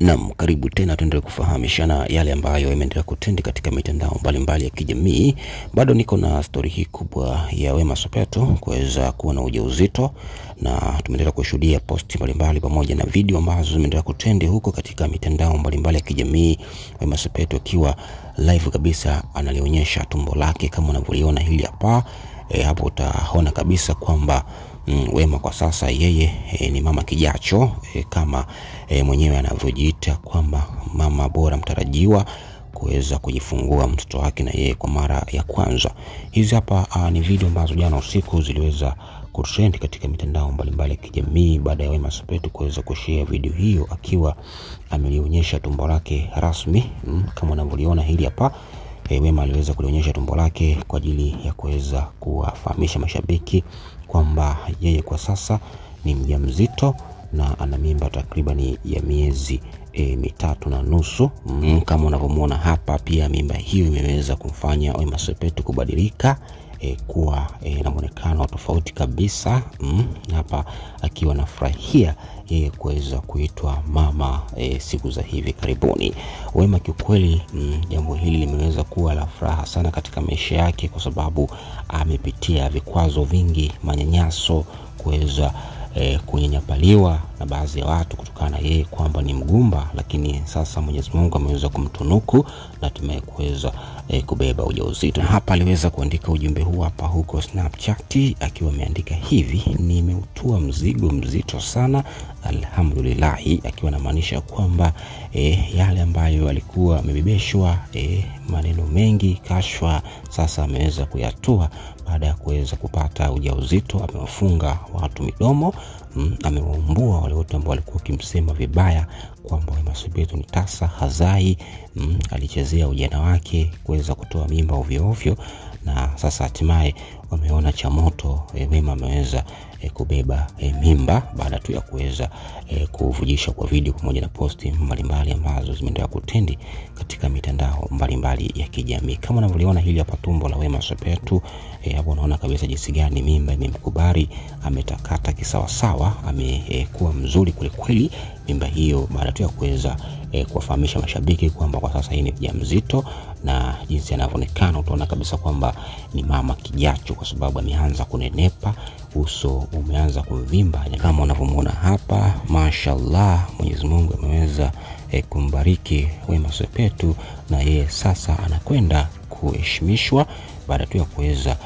Naam, karibu tena tuendelee kufahamishana yale ambayo yameendelea kutendi katika mitandao mbalimbali ya kijamii. Bado niko na story hii kubwa ya Wema Sepetu kuweza kuwa na ujauzito, na tumeendelea kushuhudia posti mbalimbali pamoja na video ambazo zimeendelea kutendi huko katika mitandao mbalimbali ya kijamii. Wema Sepetu akiwa live kabisa analionyesha tumbo lake kama unavyoona hili hapa. Hapo utaona kabisa kwamba Wema kwa sasa yeye ni mama kijacho, kama mwenyewe anavyojiita kwamba mama bora mtarajiwa kuweza kujifungua mtoto wake na yeye kwa mara ya kwanza. Hizi hapa ni video ambazo jana usiku ziliweza kutrend katika mitandao mbalimbali ya kijamii baada ya Wema Sepetu kuweza kushare video hiyo akiwa amelionyesha tumbo lake rasmi. Kama unavyoona hili hapa, Wema aliweza kulionyesha tumbo lake kwa ajili ya kuweza kuwafahamisha mashabiki kwamba yeye kwa sasa ni mjamzito na ana mimba takriban ya miezi 3.5. Kama unavyomuona hapa, pia mimba hiyo imeweza kumfanya Wema Sepetu kubadilika kuwa na muonekano tofauti kabisa. Hapa akiwa anafurahia yeye kuweza kuitwa mama siku za hivi karibuni. Wema kiukweli, jambo hili limeweza kuwa la furaha sana katika maisha yake, kwa sababu amepitia vikwazo vingi, manyanyaso, kuweza kunyanyapaliwa na baadhi ya watu kutokana na yeye kwamba ni mgumba, lakini sasa Mwenyezi Mungu ameweza kumtunuku na hatimaye kuweza kubeba ujauzito. Hapa aliweza kuandika ujumbe huu hapa huko Snapchat akiwa ameandika hivi: nimeutua mzigo mzito sana, alhamdulillah, akiwa anamaanisha kwamba yale ambayo alikuwa amebebeshwa maneno mengi, kashfa, sasa ameweza kuyatua baada ya kuweza kupata ujauzito. Amewafunga watu midomo, amewaumbua wale wote ambao walikuwa kimsema vibaya kwamba Wema Sepetu ni tasa, hazai, alichezea ujana wake kuweza kutoa mimba ovyo ovyo. Na sasa hatimaye wameona cha moto, Wema ameweza kubeba mimba baada tu ya kuweza kuvujisha kwa video pamoja na posti mbalimbali ambazo zimeendelea kutendi katika mitandao mbalimbali ya kijamii. Kama unavyoona hili hapa tumbo la Wema Sepetu, hapo unaona kabisa jinsi gani mimba imemkubali, ametakata kisawa sawa, amekuwa mzuri kule kweli mimba hiyo, baada tu ya kuweza kuwafahamisha mashabiki kwamba kwa sasa yeye ni mjamzito. Na jinsi anavyoonekana utaona kabisa kwamba ni mama kijacho, kwa sababu ameanza kunenepa, uso umeanza kuvimba. Kama unavyomuona hapa, mashallah, Mwenyezi Mungu ameweza kumbariki Wema Sepetu, na yeye sasa anakwenda kuheshimishwa baada tu ya kuweza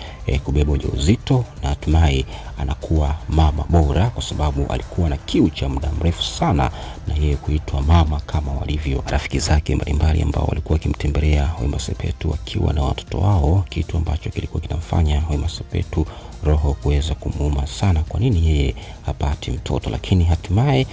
kubeba ujauzito, na hatimaye anakuwa mama bora, kwa sababu alikuwa na kiu cha muda mrefu sana na yeye kuitwa mama kama walivyo rafiki zake mbalimbali ambao walikuwa kimtembelea Wema Sepetu akiwa na watoto wao, kitu ambacho kilikuwa kinamfanya Wema Sepetu roho kuweza kumuuma sana, kwa nini yeye hapati mtoto. Lakini hatimaye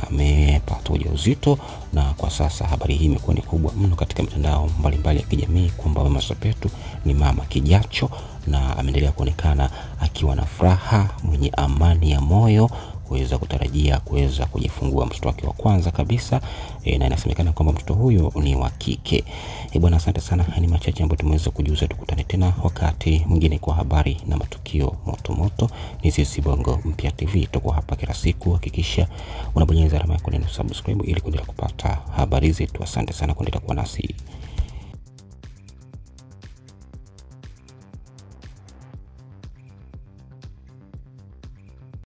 amepata ujauzito, na kwa sasa habari hii imekuwa ni kubwa mno katika mitandao mbalimbali ya kijamii kwamba Wema Sepetu ni mama kijacho, na ameendelea kuonekana akiwa na furaha, mwenye amani ya moyo kuweza kutarajia kuweza kujifungua mtoto wake wa kwanza kabisa, na inasemekana kwamba mtoto huyo ni wa kike. Bwana, asante sana. Ni machache ambayo tumeweza kujuza. Tukutane tena wakati mwingine kwa habari na matukio moto moto. Ni sisi Bongo Mpya TV, tuko hapa kila siku. Hakikisha unabonyeza alama ya subscribe ili kuendelea kupata habari zetu. Asante sana kuendelea kuwa nasi.